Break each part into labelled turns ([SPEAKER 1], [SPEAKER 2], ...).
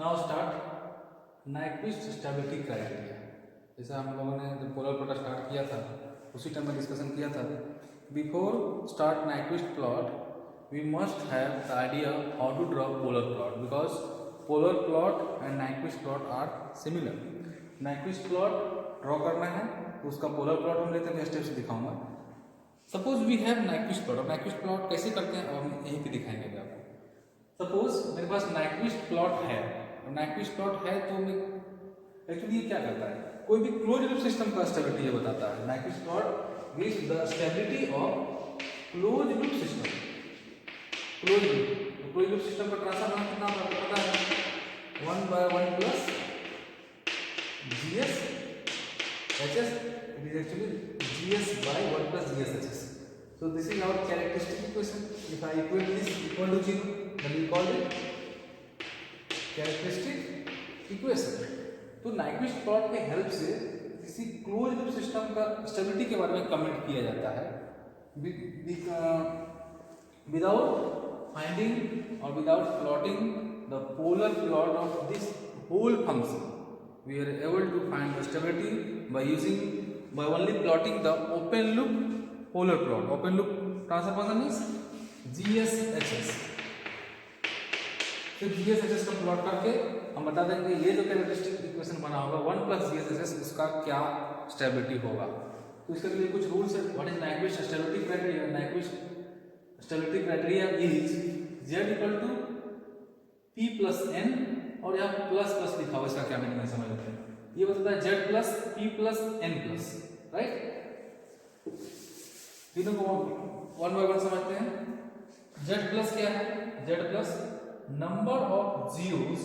[SPEAKER 1] Now start Nyquist stability criteria. जैसे हम लोगों ने जब पोलर प्लॉट स्टार्ट किया था उसी टाइम में डिस्कशन किया था। Before start Nyquist plot we must have the idea how to draw polar plot because polar plot and Nyquist plot are similar. Nyquist plot draw करना है तो उसका पोलर प्लॉट हम लेते हैं, स्टेप से दिखाऊंगा। Suppose we have Nyquist plot. Nyquist plot कैसे करते हैं अब हम यहीं पे दिखाएंगे आपको। सपोज मेरे पास नाइक्विस्ट प्लॉट है और नाइक्विस्ट प्लॉट है तो मैं एक्चुअली ये क्या करता है, कोई भी क्लोज लूप सिस्टम का स्टेबिलिटी ये बताता है। Nyquist plot gives the stability of close loop system. Close loop system का ट्रांसफर फंक्शन कितना आपको पता है, 1/1 plus GS HS। It is actually GS by 1 plus GS HS. So this is our characteristic equation. If I equate this equal to 0, then we call it characteristic equation. तो Nyquist plot के help से किसी close loop system का stability के बारे में comment किया जाता है विदाउट फाइंडिंग और without plotting the polar plot of this whole function. We are able to find the stability by only plotting the open loop polar plot. Open loop transfer function is GSHS. तो GSHS का plot करके हम बता देंगे ये जो characteristic equation बना होगा 1 प्लस GSHS उसका क्या स्टेबिलिटी होगा। तो इसके लिए कुछ रूल्स है। What is Nyquist stability criteria? Nyquist stability criteria is Z equal to P plus N और यहाँ प्लस प्लस लिखा हुआ, इसका क्या मीनिंग है समझ लेते हैं। ये बताता है Z plus P plus N plus, right. तीनों को 1 बाय 1 समझते हैं। Z प्लस क्या है? Z plus number of zeros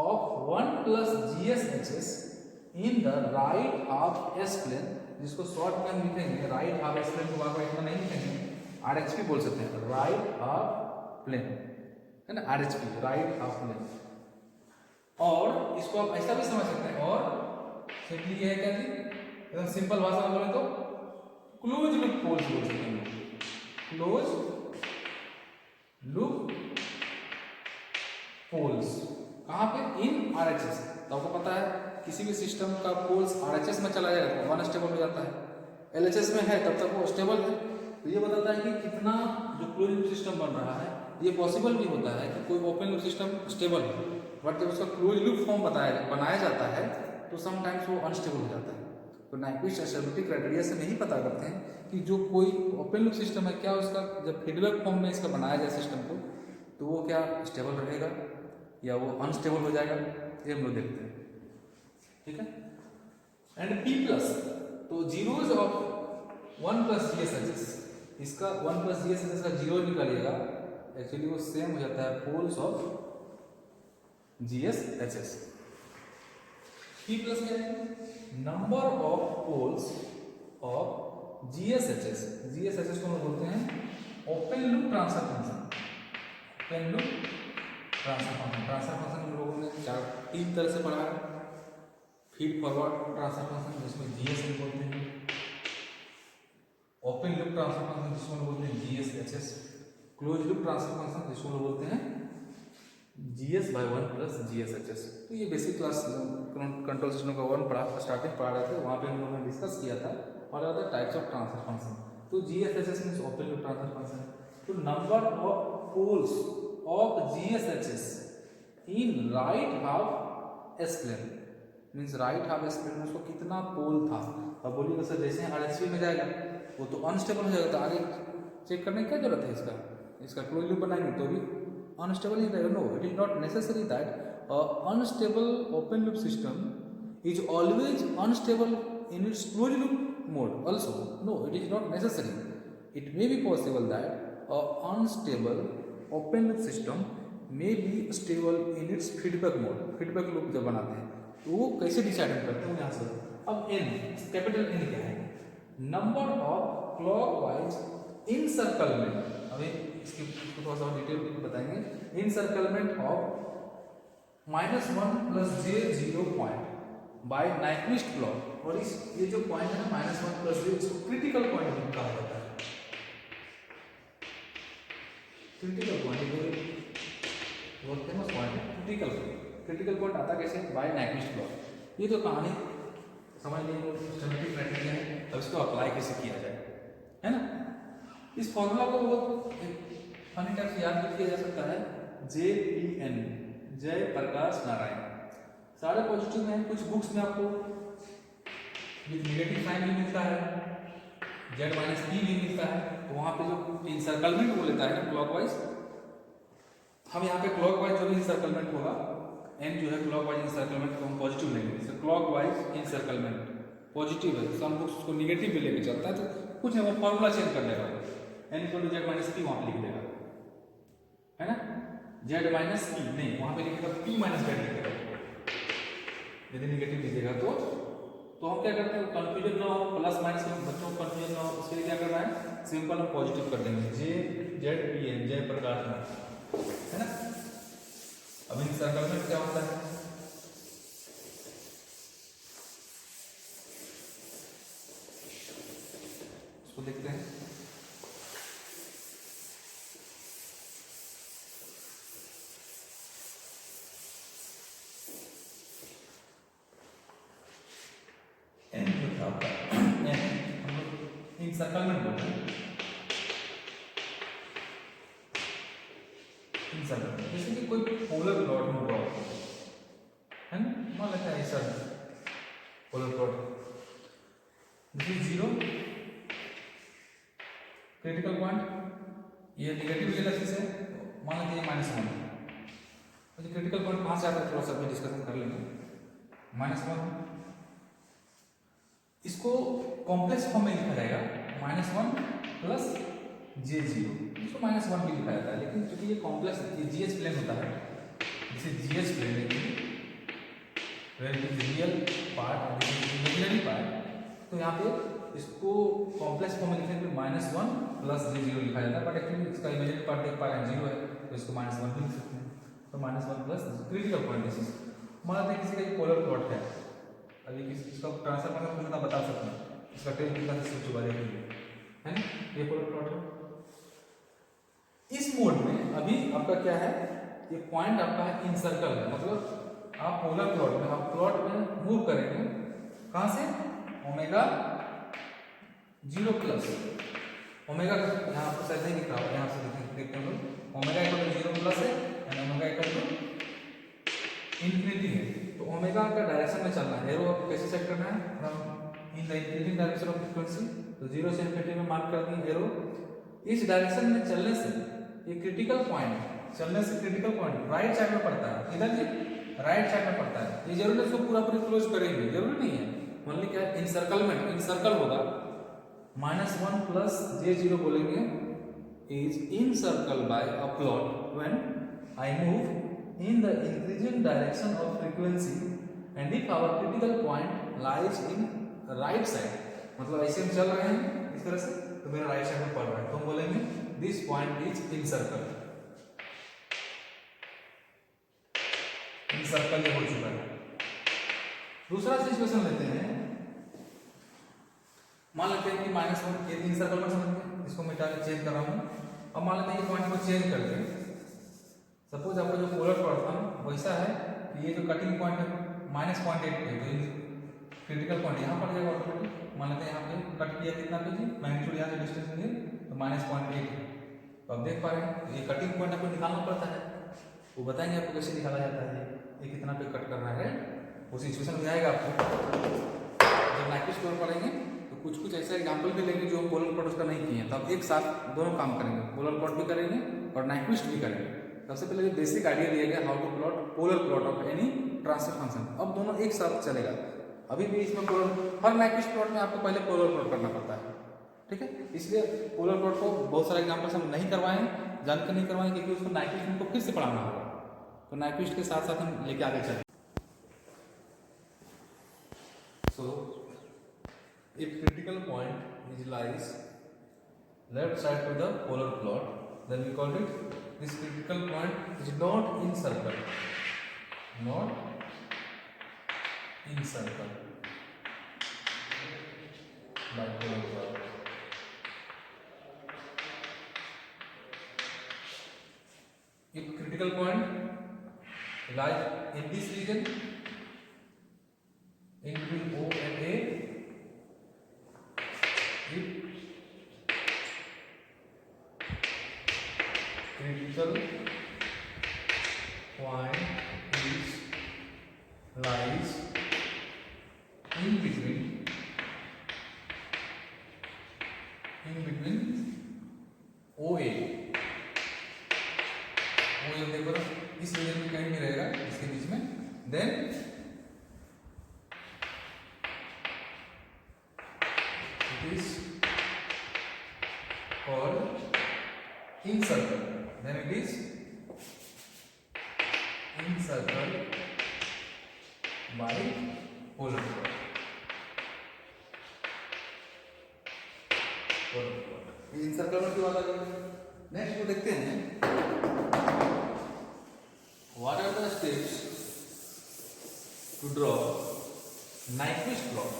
[SPEAKER 1] of 1 plus GSHS in the right half S plane, जिसको शॉर्ट में हम लिखेंगे राइट हाफ S प्लेन को बार बार इतना नहीं लिखेंगे, RHP बोल सकते हैं, राइट हाफ प्लेन है ना, RHP राइट हाफ प्लेन। और इसको आप ऐसा भी समझ सकते हैं, और सिंपली ये है क्या जी, एकदम सिंपल भाषा में बोले तो क्लोज लूप पोल्स बोल सकते हैं। क्लोज लूप पोल्स कहाँ पे? इन RHS। तो आपको पता है किसी भी सिस्टम का पोल्स RHS में चला जाएगा तो अनस्टेबल हो जाता है, LHS में है तब तक वो स्टेबल है। तो ये बताता है कि कितना जो क्लोज लूप सिस्टम बन रहा है, ये पॉसिबल भी होता है कि कोई ओपन लूप सिस्टम स्टेबल है, बट जब उसका क्लोज लूप फॉर्म बनाया जाता है तो समटाइम्स वो अनस्टेबल हो जाता है। तो नाइक्विस्ट स्टेबिलिटी क्राइटेरिया से नहीं पता करते हैं कि जो कोई ओपन लूप सिस्टम है क्या उसका जब फीडबैक फॉर्म में इसका बनाया जाए सिस्टम को तो वो क्या स्टेबल रहेगा या वो अनस्टेबल हो जाएगा, ये हम लोग देखते हैं, ठीक है। एंड P प्लस, तो जीरोज ऑफ 1 प्लस GSHS, इसका 1 प्लस GSHS का जीरो निकालिएगा, एक्चुअली वो सेम हो जाता है poles of GSHS। P plus क्या है? Number of poles of GSHS। GSHS को हम बोलते हैं open loop transfer function. Open loop transfer function, transfer function हम लोगों ने 3 तरह से पढ़ा है। फीड फॉरवर्ड ट्रांसफर फंक्शन जिसमें GS बोलते हैं, ओपन लूप ट्रांसफर फंक्शन जिसको हम बोलते हैं GSHS, close loop transfer function जिसको हम बोलते हैं GS by 1 प्लस GSHS। तो ये बेसिक क्लास कंट्रोल सिस्टम का 1 पढ़ा, स्टार्टिंग पढ़ा रहे थे, वहाँ पे हम लोगों ने डिस्कस किया था। और other types of transfer function, तो GSHS means open loop transfer function. तो number of poles of GSHS in right half S plane means right half S plane में उसको कितना पोल था। अब बोलिएगा सर जैसे RHP में जाएगा वो तो अनस्टेबल हो जाएगा, तो आगे चेक करने की क्या जरूरत है? इसका क्लोज लूप बनाएंगे तो भी अनस्टेबल ही रहेगा। No, it is not necessary that unstable open loop system is always unstable in its close loop mode also. No, it is not necessary. It may be possible that unstable open loop system may be stable in its feedback mode. Feedback loop जब बनाते हैं तो वो कैसे decide करते हैं यहाँ से। अब N, कैपिटल N क्या है? Number of clockwise encirclement. अभी इसकी थोड़ा सा डिटेल बताएंगे। Encirclement of -1 plus J0 point by Nyquist plot. और इस ये जो पॉइंट है ना -1 प्लस J, इसको क्रिटिकल पॉइंट कहा जाता है। क्रिटिकल पॉइंट बहुत फेमस पॉइंट है। क्रिटिकल पॉइंट आता कैसे, बाय नाइक्विस्ट लॉ। ये तो कहानी समझ लीजिए स्टैटिक क्राइटेरिया है, अब इसको अप्लाई कैसे किया जाए, है ना। इस फॉर्मूला को बहुत फनी टाइप से याद किया जा सकता है, JPN, जय प्रकाश नारायण। सारे पॉजिटिव हैं, कुछ बुक्स में आपको विद नेगेटिव साइन भी मिलता है, Z-P भी मिलता है। तो वहाँ पे जो इंसर्कलमेंट वो लेता है ना क्लॉकवाइज, हम यहाँ पे क्लॉकवाइज जो भी इंसर्कलमेंट होगा, n जो है क्लॉकवाइज इंसर्कलमेंट को हम पॉजिटिव लेंगे, जैसे क्लॉकवाइज इंसर्कलमेंट पॉजिटिव है, सम बुक्स उसको निगेटिव भी लेके चलता है, तो कुछ है वो फॉर्मूला चेंज कर देगा, n = Z-P वहाँ लिख देगा, है ना। Z-P नहीं, वहाँ पे लिखेगा P - Z लिखेगा, यदि निगेटिव लिखेगा तो हम क्या करते हैं, कंफ्यूजन ना हो, प्लस माइनस में बच्चों को कंफ्यूजन ना हो, उसके लिए क्या करना है, सिंपल हम पॉजिटिव कर देंगे, ZPN, जय प्रकाश नारायण, है ना। अब इन सर्कलमेंट क्या होता है, उसको देखते हैं। n जो क्या होता है, n हम लोग इन सर्कलमेंट बोलते हैं, इन सर्कलमेंट जैसे कि कोई पोलर प्लॉट में ड्रॉ है ना, मान लेते हैं ऐसा polar plot, this is 0 critical point, ये नेगेटिव एक्सिस है, मान लेते हैं -1, तो क्रिटिकल पॉइंट कहाँ से आता है थोड़ा सा भी डिस्कशन कर लेंगे, -1, इसको कॉम्प्लेक्स फॉर्म में लिखा जाएगा, -1 + J0, इसको -1 भी लिखा जाता है, लेकिन क्योंकि ये कॉम्प्लेक्स ये GH प्लेन होता है, जिसे GH प्लेन है, रियल पार्ट और इमेजिनरी पार्ट, तो यहाँ पे इसको कॉम्प्लेक्स फॉर्म में लिखने पे -1 + J0 लिखा जाता है, बट एक्चुअली इसका इमेजिनरी पार्ट देख पा रहे हैं 0 है, तो इसको -1 भी लिख सकते हैं, तो -1 + क्रिटिकल पॉइंट दिस इज। मान लेते हैं किसी का पोलर प्लॉट है, अभी इसका ट्रांसफर फंक्शन पूछना बता सकते हैं, इसका टेन कितना से चुका जाएगा, है ना, ये पोलर प्लॉट है। इस मोड में अभी आपका क्या है, ये पॉइंट आपका है इन सर्कल है, मतलब आप पोलर प्लॉट में, आप प्लॉट में मूव करेंगे कहाँ से, ओमेगा 0+, ओमेगा यहाँ आपको शायद नहीं लिखा होगा, यहाँ से देखते हैं लोग, ओमेगा = 0+ है एंड ओमेगा = इन्फिनिटी है, तो ओमेगा का डायरेक्शन में चलना है, एरो आपको कैसे सेट करना है, in the increasing direction of frequency, तो 0 से इन्फिनिटी में मार्क कर दिए एरो, इस डायरेक्शन में चलने से ये क्रिटिकल पॉइंट, चलने से क्रिटिकल पॉइंट राइट साइड में पड़ता है, इधर जी राइट साइड में पड़ता है, ये जरूरी इसको पूरा क्लोज करेंगे, जरूरी नहीं है, मान ली क्या इंसर्कलमेंट, इंसर्कल होगा, -1 + J0 बोलेंगे, is encircled by a plot when I move in the increasing direction of frequency and if our critical point lies in right side, मतलब ऐसे हम चल रहे हैं इस तरह से, तो मेरा राइट साइड में पड़ रहा है, तो हम बोलेंगे this point is encircled, encircle हो चुका है। दूसरा सिचुएशन लेते हैं, मान लेते हैं कि -1 ये encirclement समझ गए, इसको मिटा के चेंज कर रहा हूँ, अब मान लेते हैं ये पॉइंट को चेंज करके, सपोज आपका जो पोलर प्लॉट था वैसा है कि ये जो कटिंग पॉइंट है -0.8 पे, तो क्रिटिकल पॉइंट यहाँ पर जाएगा ऑटोमेटिक, मान लेते हैं यहाँ पे कट किया कितना पे जी, मैग्नीट्यूड यहाँ से डिस्टेंस लिए तो -0.8 है, तो आप देख पा रहे हैं, तो ये कटिंग पॉइंट आपको निकालना पड़ता है, वो बताएंगे आपको कैसे निकाला जाता है, ये कितना पे कट करना है, वो सिचुएशन में आएगा आपको जब नाइक्विस्ट प्लॉट पढ़ेंगे, तो कुछ ऐसा एग्जाम्पल भी लेंगे जो हम पोलर प्लॉट उसका नहीं किए हैं, तो आप एक साथ दोनों काम करेंगे, पोलर प्लॉट भी करेंगे और नाइक्विस्ट भी करेंगे। सबसे पहले जो बेसिक आइडिया दिया गया how to plot polar plot of any transfer function, अब दोनों एक साथ चलेगा, अभी भी इसमें हर नाइक्विस्ट प्लॉट में आपको पहले पोलर प्लॉट करना पड़ता है, ठीक है, इसलिए पोलर प्लॉट को बहुत सारे एग्जाम्पल्स हम नहीं करवाएं, जानकर नहीं करवाएं, क्योंकि उसको नाइक्विस्ट को फिर से पढ़ाना होगा, तो नाइक्विस्ट के साथ साथ हम लेके आगे चलें। So, if critical point is lies left side to the polar plot, then we call it this critical point is not encircled, not encircled by polar plot. If critical point lies in this region, in between O and A. If critical point is lies in between OA, देखो ना इस reason में कहीं भी रहेगा इसके बीच में, then it is called encircle. Then it is encircled by polar plot. encirclement वाला जो नेक्स्ट को देखते हैं. What are the steps to draw Nyquist plot?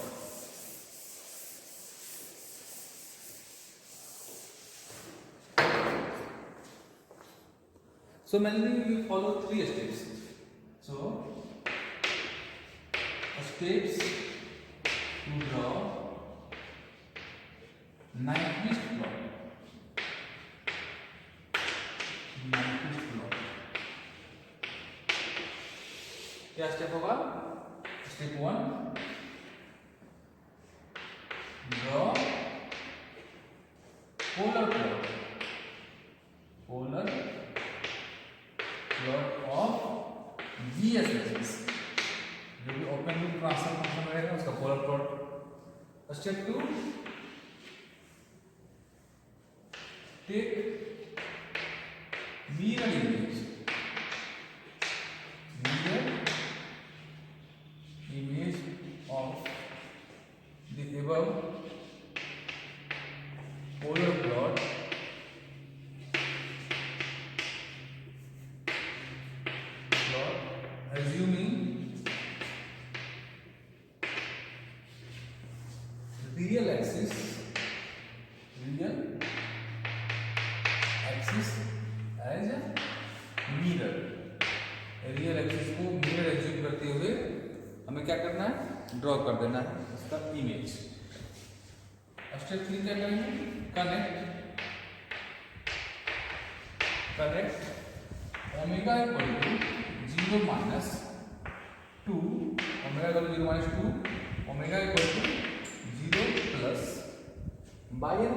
[SPEAKER 1] So mainly we follow 3 steps. So steps to draw Nyquist plot. Nyquist plot. क्या step होगा? Step 1 draw polar plot. Polar plot of GS axis, जो भी open loop transfer function रहेगा उसका polar plot. Step 2 take mirror image of the above polar plot assuming real axis as a mirror. Real axis को mirror assume करते हुए हमें क्या करना है? ड्रॉ कर देना है उसका इमेज. स्टेप 3 क्या करेंगे? Connect omega equal to 0 minus 2, omega equal to 0 minus 2, omega equal to 0 plus by N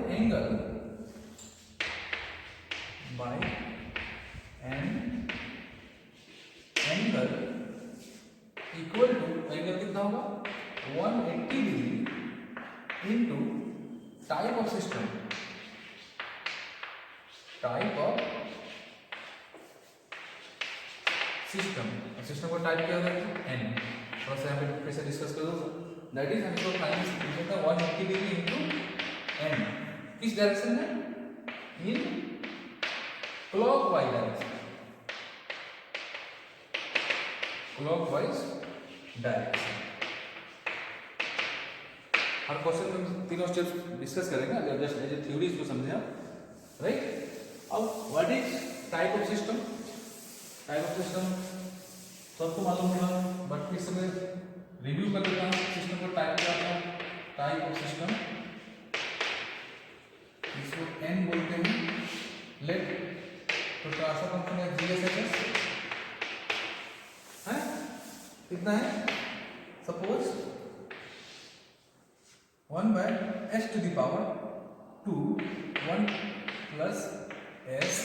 [SPEAKER 1] angle equal to angle कितना होगा? 180 degree into type of system. System को टाइप किया होता है एन. थोड़ा सा यहाँ पे फिर से डिस्कस कर दो. दैट इज हमको फाइनल 180 डिग्री इनटू एन. किस डायरेक्शन में? इन क्लॉकवाइज डायरेक्शन. हर क्वेश्चन में हम तीनों स्टेप्स डिस्कस करेंगे. जस्ट एज ए थ्योरी इसको समझें आप, राइट. अब what is type of system? सबको मालूम होगा, बट फिर से मैं रिव्यू कर देता हूँ. सिस्टम को टाइप क्या होता है? टाइप ऑफ सिस्टम इसको एन बोलते हैं. लेट तो ट्रांसफर फंक्शन है जीएसएचएस है कितना है? Suppose 1 by s to the power 2 1 plus s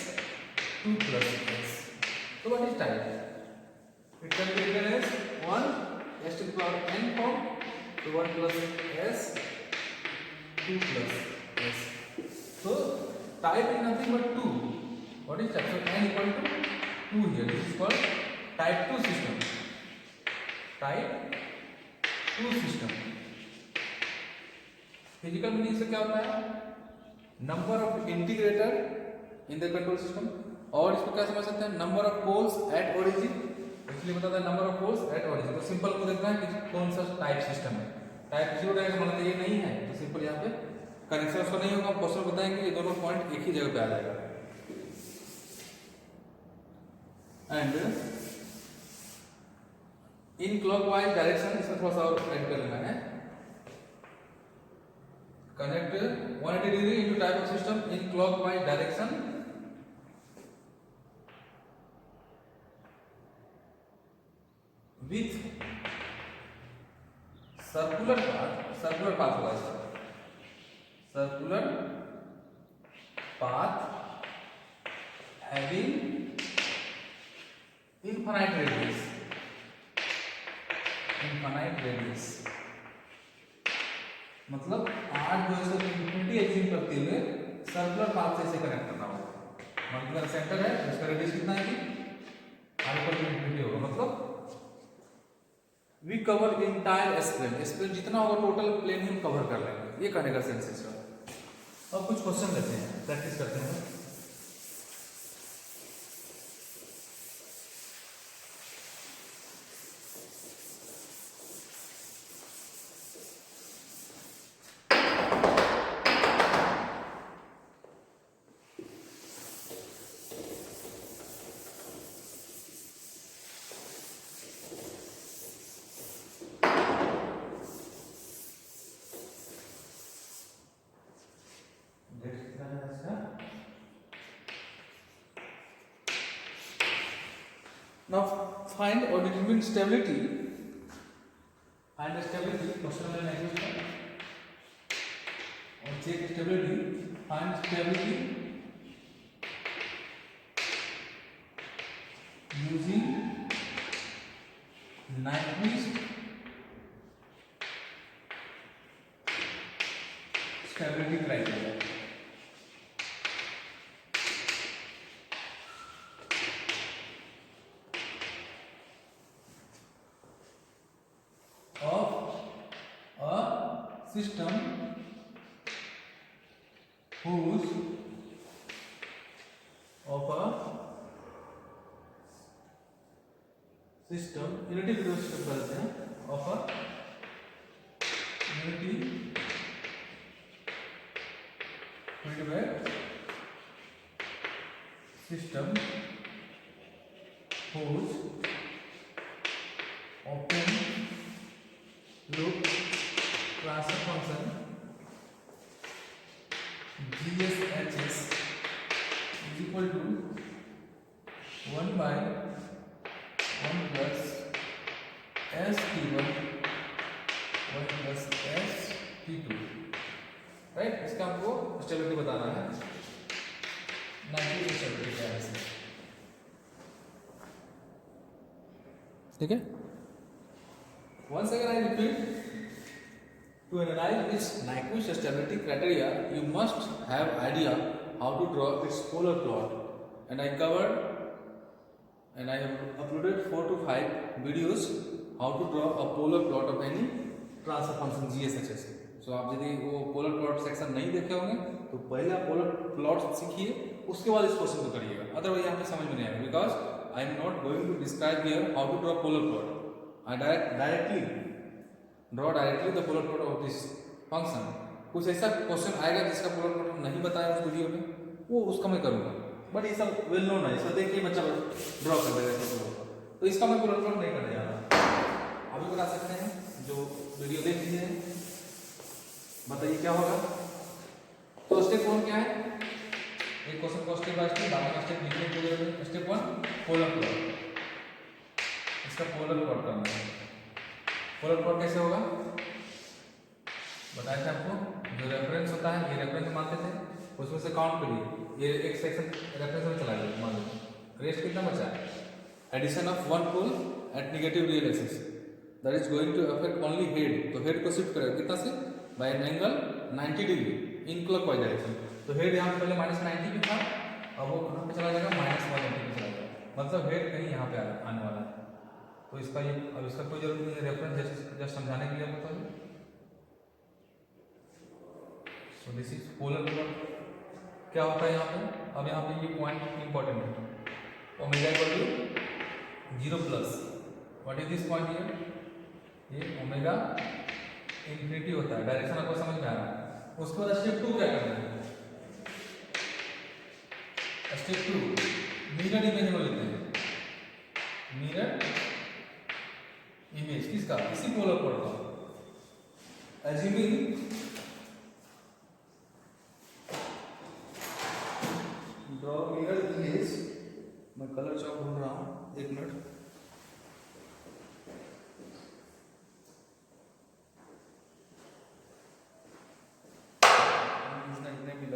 [SPEAKER 1] 2 plus s. So what is type? It can be written as 1 s to the power n form. So 1 plus s 2 plus s. So type is nothing but 2. What is type? So n equal to 2 here. This is called type 2 system. Type 2 system. Physical meaning से क्या होता है? Number of integrator in the control system. और इसको क्या समझ सकते हैं? Number of poles at origin. इसलिए बताता है number of poles at origin. तो सिंपल को देखना है कि कौन सा टाइप सिस्टम है. टाइप 0 रहेगा मतलब ये नहीं है, तो सिंपल यहाँ पे कनेक्शन उसका नहीं होगा. क्वेश्चन बताएंगे ये दोनों पॉइंट एक ही जगह पे आ जाएगा. एंड इन क्लॉकवाइज डायरेक्शन, इसमें थोड़ा सा और ऐड कर लेना है। Connect 180 degree into type of system in clockwise direction with circular path होगा इसका, circular path having infinite radius, मतलब आर जो है इंफिनिटी एज्यूम करते हुए सर्कुलर पाथ से इसे कनेक्ट करना होगा। मल्टीपल सेंटर है, इसका रेडियस कितना है कि आर पर इंफिनिटी होगा, मतलब वी कवर इंटायर एस्पेन जितना होगा टोटल प्लेन हम कवर कर लेंगे, ये कहने का सेंस है इसका। अब कुछ क्वेश्चन लेते हैं, प्रैक्टिस करते हैं। Now find or determine stability. Find the stability. Question में language का और check stability. Find stability using Nyquist stability criteria. System whose of a system unity window system करते हैं of a unity feedback system whose open loop transfer function GSHS is equal to 1 by 1 plus ST1 1 plus ST2, right. इसका हमको stability बताना है, nitrogen stability क्या है इसमें, ठीक है। Once again I repeat, to analyze this Nyquist stability criteria, you must have idea how to draw its polar plot, and I covered and I have uploaded 4 to 5 videos how to draw a polar plot of any transfer function GSHS. So आप यदि वो polar plot section नहीं देखे होंगे तो पहले आप polar plot सीखिए, उसके बाद इस क्वेश्चन को करिएगा, अदरवाइज आपको समझ में नहीं आएगा। Because I am not going to describe here how to draw polar plot, I directly draw directly the polar plot of this function. कुछ ऐसा क्वेश्चन आएगा जिसका पोलर प्लॉट हम नहीं बताया उस वीडियो में, वो उसका मैं करूँगा, बट ये सब वेल नोन है, इसको देख के बच्चा ड्रॉ कर देगा इसका पोलर प्लॉट, तो इसका मैं पोलर प्लॉट नहीं करने जा रहा। अभी बता सकते हैं, जो वीडियो देख लीजिए, बताइए क्या होगा। तो स्टेप 1 क्या है, एक क्वेश्चन को स्टेप बाय स्टेप, बाद में स्टेप लिखने के लिए स्टेप 1 पोलर प्लॉट, इसका पोलर प्लॉट करना है। पोलर प्लॉट कैसे होगा बताया था आपको, जो रेफरेंस होता है ये रेफरेंस मानते थे, उसमें से काउंट करिए, ये एक सेक्शन रेफरेंस में चला गया, मान लो रेस्ट कितना बचा है, addition of 1 pole at negative real axis that is going to affect only head, तो हेड को शिफ्ट करेगा कितना से, by N angle 90 degree in clockwise direction. तो हेड यहाँ पे पहले -90 पे था, अब वो कहाँ पे चला जाएगा, -180 पे चला जाएगा, मतलब हेड कहीं यहाँ पे आने वाला है। तो इसका ये, अब इसका कोई जरूरत नहीं है, रेफरेंस जस्ट समझाने के लिए बताओ। So this is polar plot. क्या होता है यहाँ पे, अब यहाँ पे ये पॉइंट इंपॉर्टेंट है, omega equal to 0 plus what is this point here, ये ओमेगा इंफिनिटी होता है, डायरेक्शन आपको समझ में आ रहा है। उसके बाद स्टेप 2 क्या करना है, स्टेप 2 मिरर इमेज में लेते हैं, मिरर किसका, इसी पोलर प्लॉट का। एज्यूमिंग ड्रॉ मिरर इमेज, मैं कलर चॉक ढूंढ रहा हूँ, एक मिनट।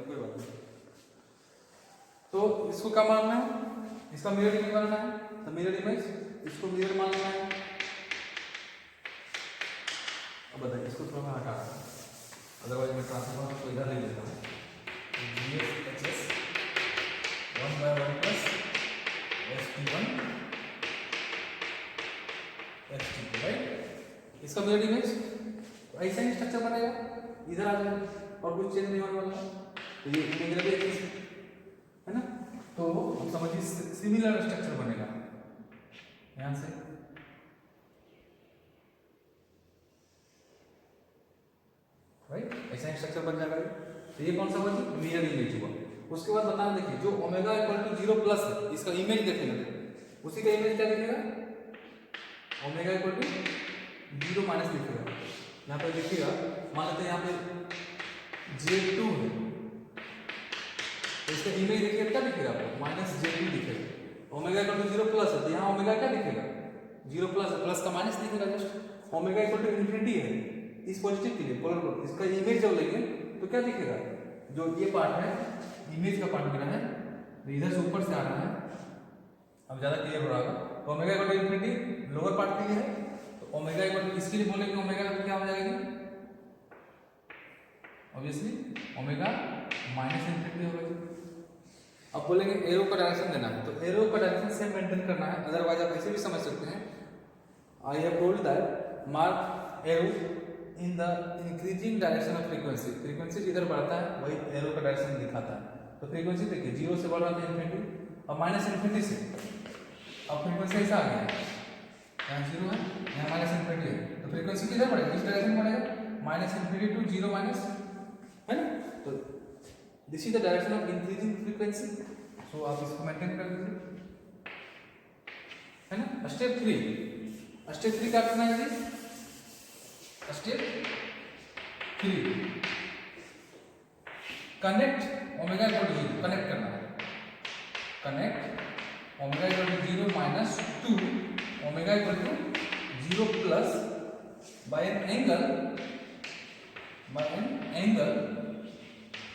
[SPEAKER 1] कोई बात नहीं। तो इसको क्या मानना है, इसका मिरर इमेज मानना है, तो मिरर इमेज इसको मिरर मानना है। अब बताइए, इसको थोड़ा मैं हटा रहा हूँ, अदरवाइज मैं ट्रांसफॉर्मर को इधर ले लेता हूँ। GS 1/1 plus ST1 ST2, right. इसका मिरर इमेज ऐसा ही स्ट्रक्चर बनेगा, इधर आ जाएगा और कुछ चेंज नहीं होने वाला। तो ये मिरर इमेज है ना, तो हम समझिए सिमिलर स्ट्रक्चर बनेगा यहां से, राइट, ऐसा ही स्ट्रक्चर बन जाएगा। तो ये कौन सा हुआ, मिरर इमेज हुआ। उसके बाद बताना, देखिए जो ओमेगा इक्वल टू 0 प्लस है, इसका इमेज देखेंगे, उसी का इमेज क्या दिखेगा, ओमेगा इक्वल टू 0 माइनस दिखेगा। यहाँ पे देखिएगा, मान लेते हैं यहाँ पे J2 है, तो इसका इमेज देखिए क्या दिखेगा आपको, माइनस J2 दिखेगा। ओमेगा इक्वल टू 0 प्लस है, तो यहाँ ओमेगा क्या दिखेगा, 0 प्लस है, प्लस का माइनस दिखेगा just. Omega equal to infinity है इस पॉजिटिव के लिए, पोलर प्लॉट, इसका इमेज जब लेंगे तो क्या दिखेगा, जो ये पार्ट है इमेज का पार्ट मेरा है, तो इधर से ऊपर से आ रहा है, अब ज्यादा क्लियर हो रहा होगा। तो omega equal to infinity lower part के लिए है, तो ओमेगा इक्वल टू इसके लिए बोलेंगे, ओमेगा क्या हो जाएगी, ऑब्वियसली ओमेगा माइनस इन्फिनिटी होगा। अब बोलेंगे एरो का डायरेक्शन देना है, तो एरो का डायरेक्शन सेम मेंटेन करना है, अदरवाइज आप ऐसे भी समझ सकते हैं, I have told that mark arrow in the increasing direction of frequency. Frequency जिधर बढ़ता है वही एरो का डायरेक्शन दिखाता है। तो फ्रीक्वेंसी देखिए 0 से बढ़ रहा था इन्फिनिटी, और माइनस इन्फिनिटी से अब फ्रीक्वेंसी ऐसा आ गया, यहाँ 0 है, यहाँ माइनस इन्फिनिटी है, तो फ्रीक्वेंसी किधर बढ़ेगा, इस डायरेक्शन में बढ़ेगा, माइनस इन्फिनिटी टू 0 माइनस, है ना। तो this is the direction of increasing frequency, so आप इसको मेंटेन कर दीजिए, है ना। स्टेप 3 क्या करना है जी, step 3 connect omega equal to 0, connect करना है, connect omega equal to 0 minus 2 omega equal to 0 plus by N angle,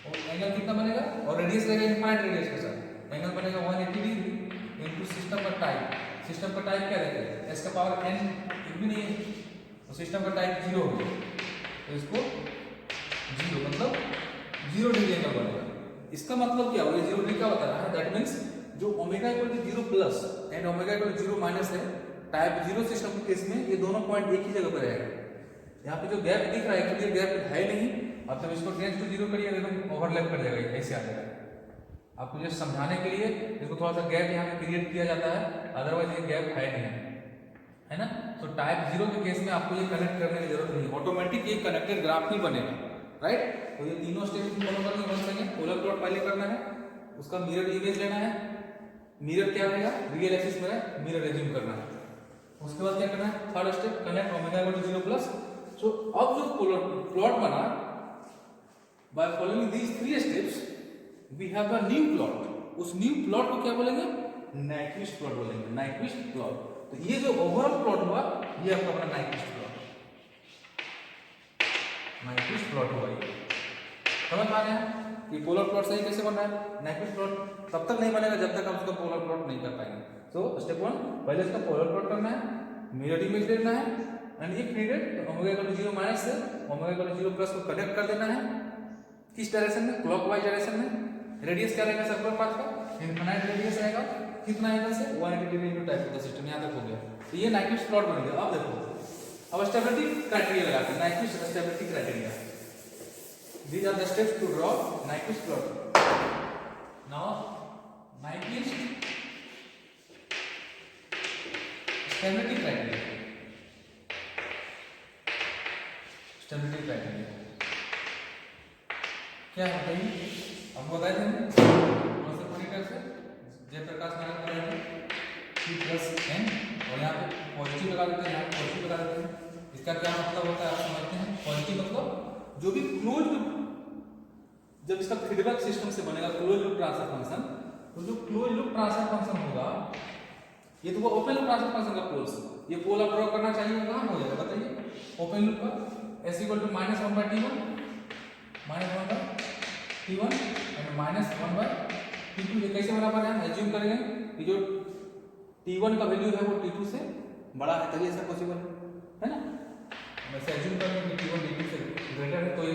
[SPEAKER 1] और एंगल कितना बनेगा, और रेडियस रहेगा इनफाइनाइट रेडियस के साथ, एंगल बनेगा 180 डिग्री इनटू सिस्टम का टाइप। सिस्टम का टाइप क्या रहता है, s का पावर n कुछ भी नहीं है, तो सिस्टम का टाइप 0 हो गया, तो इसको 0 मतलब 0 डिग्री एंगल बनेगा। इसका मतलब क्या होगा, 0 डिग्री क्या बता रहा है, दैट मींस जो omega equal to 0 plus and omega equal to 0 minus है, टाइप 0 सिस्टम के केस में ये दोनों पॉइंट एक ही जगह पर रहेगा। यहाँ पे जो गैप दिख रहा है एक्चुअली गैप है नहीं, अब जब इसको टेंस टू 0 करिए एकदम ओवरलैप कर जाएगा, ऐसे आ जाएगा। आपको जस्ट समझाने के लिए इसको थोड़ा सा गैप यहाँ पे क्रिएट किया जाता है, अदरवाइज ये गैप है नहीं, है ना। तो टाइप 0 के केस में आपको ये कनेक्ट करने की जरूरत नहीं, ऑटोमेटिक ये कनेक्टेड ग्राफ ही बनेगा, राइट। तो ये तीनों स्टेप फॉलो करके बन सकेंगे। पोलर प्लॉट पहले करना है, उसका मिरर इमेज लेना है, मिरर क्या रहेगा, रियल एक्सिस में मिरर एज्यूम करना है। उसके बाद क्या करना है, third step connect omega equal to 0 plus. So अब जो पोलर प्लॉट बना, by following these 3 steps we have a new plot. उस न्यू प्लॉट को क्या बोलेंगे, नाइक्विस्ट प्लॉट बोलेंगे, नाइक्विस्ट प्लॉट। तो ये जो ओवरऑल प्लॉट हुआ ये आपका अपना नाइक्विस्ट प्लॉट हुआ। ये समझ पा रहे हैं कि पोलर प्लॉट सही कैसे बन रहा है। नाइक्विस्ट प्लॉट तब तक नहीं बनेगा जब तक आप उसका पोलर प्लॉट नहीं कर पाएंगे। सो स्टेप 1 पहले इसका पोलर प्लॉट करना है, मिरर इमेज लेना है, and if needed omega equal to 0 minus से ओमेगा इक्वल टू 0 प्लस को कनेक्ट कर देना है, किस डायरेक्शन में, क्लॉकवाइज डायरेक्शन में। रेडियस क्या रहेगा सर्कुलर पाथ का, इनफिनिट रेडियस रहेगा, कितना एंगल से 180 degree into type of the system. यहां तक हो गया, तो ये नाइक्विस्ट प्लॉट बन गया। अब देखो, अब स्टेबिलिटी क्राइटेरिया लगाते हैं, Nyquist stability criteria. These are the steps to draw Nyquist plot. Now Nyquist stability criteria. Stability criteria क्या बताइए, आपको बताए थे कौन से पॉइंटर से, जयप्रकाश नारायण बताए थे P+N, और यहाँ पे पॉजिटिव लगा देते हैं, यहाँ पे पॉजिटिव लगा देते हैं, जो भी क्लोज लूप, जब इसका फीडबैक सिस्टम से बनेगा क्लोज लूप ट्रांसफर फंक्शन, तो जो क्लोज लूप ट्रांसफर फंक्शन होगा, ये तो वो ओपन लूप ट्रांसफर फंक्शन का पोल्स, ये पोल आप ड्रॉ करना चाहिए, वो कहाँ हो जाएगा बताइए, ओपन लूप का s equal to -1/t1 -1/t1 and -1/t2। ये कैसे बराबर है, एज्यूम करेंगे कि जो t1 का वैल्यू है वो t2 से बड़ा है, तभी ऐसा पॉसिबल है ना। वैसे एज्यूम करेंगे कि t1 t2 से ग्रेटर है, तो ये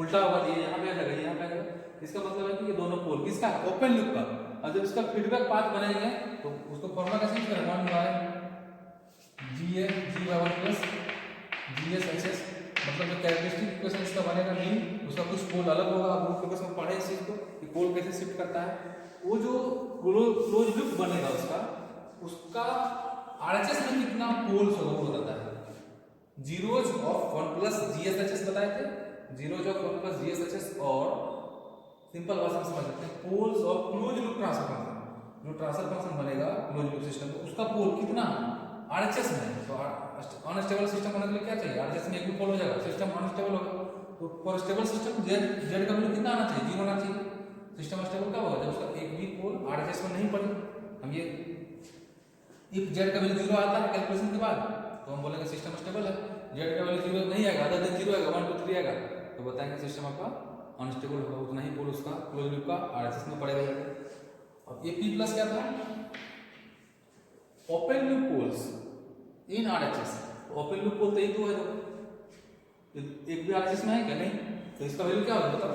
[SPEAKER 1] उल्टा होगा, ये यहाँ पे आ जाएगा, यहाँ पे आ जाएगा। इसका मतलब है कि ये दोनों पोल किसका है, ओपन लूप का। और जब इसका फीडबैक पाथ बनाएंगे तो उसको फॉर्मूला कैसे यूज करेंगे, 1/g/1 प्लस GSHS, मतलब जो कैरेक्टरिस्टिक इक्वेशन इसका बनेगा मीन, उसका कुछ पोल अलग होगा। आप बुक पेपर्स में पढ़े इस चीज को कि पोल कैसे शिफ्ट करता है। वो जो क्लोज लूप बनेगा उसका RHS में कितना पोल्स होगा वो बताता है। जीरोज ऑफ 1 प्लस GSHS बताए थे, जीरोज ऑफ 1 प्लस GSHS, और सिंपल भाषा में समझ सकते हैं poles of close loop transfer function. जो ट्रांसफर फंक्शन बनेगा क्लोज लूप सिस्टम में, उसका पोल कितना RHS में। तो अनस्टेबल सिस्टम होने के लिए क्या चाहिए, RHS में एक भी पोल हो जाएगा, सिस्टम अनस्टेबल होगा। तो फॉर स्टेबल सिस्टम जेड का वैल्यू कितना आना चाहिए, 0 आना चाहिए। सिस्टम स्टेबल कब होगा, जब उसका एक भी पोल RHS में नहीं पड़े। हम ये इफ जेड का वैल्यू 0 आता है कैलकुलेशन के बाद, तो हम बोलेंगे सिस्टम स्टेबल है। जेड का वैल्यू 0 नहीं आएगा, अदर देन 0 आएगा, 1 2 3 आएगा, तो बताएंगे सिस्टम आपका अनस्टेबल होगा, उतना ही पोल उसका क्लोज लूप का RHS में पड़ेगा। अब ये p प्लस क्या था, ओपन लूप पोल्स इन RHS। ओपन लूप पोल तो एक दो है, तो एक भी RHS में है क्या, नहीं, तो इसका वैल्यू क्या होगा बताओ।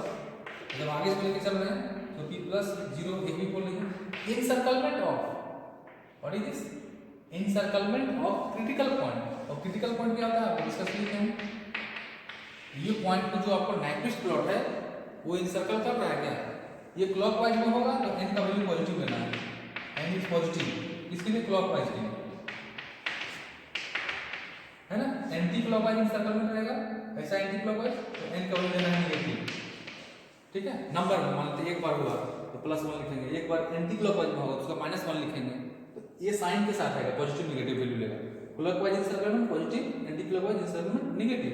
[SPEAKER 1] जब आगे से लेके चल रहे हैं तो p प्लस 0 एक भी पोल नहीं। Encirclement of, what is this, encirclement of critical point. और क्रिटिकल पॉइंट क्या होता है आपको डिस्कस किए हैं। ये पॉइंट को जो आपको नाइक्विस्ट प्लॉट है वो इनसर्कल कर रहा है क्या, ये क्लॉकवाइज में होगा तो n का वैल्यू पॉजिटिव लेना है, n इज पॉजिटिव, इसके लिए क्लॉकवाइज लेना है ना। एंटी क्लॉकवाइज इनसर्कलमेंट रहेगा, ऐसा एंटी क्लॉकवाइज, तो n का वैल्यू लेना है नेगेटिव, ठीक है। नंबर में मान लेते एक बार हुआ तो +1 लिखेंगे, एक बार एंटी क्लॉकवाइज में होगा तो उसका -1 लिखेंगे, तो ये साइन के साथ आएगा, पॉजिटिव नेगेटिव वैल्यू लेगा। Clockwise इंसर्कलमेंट positive, anti clockwise इंसर्कलमेंट negative.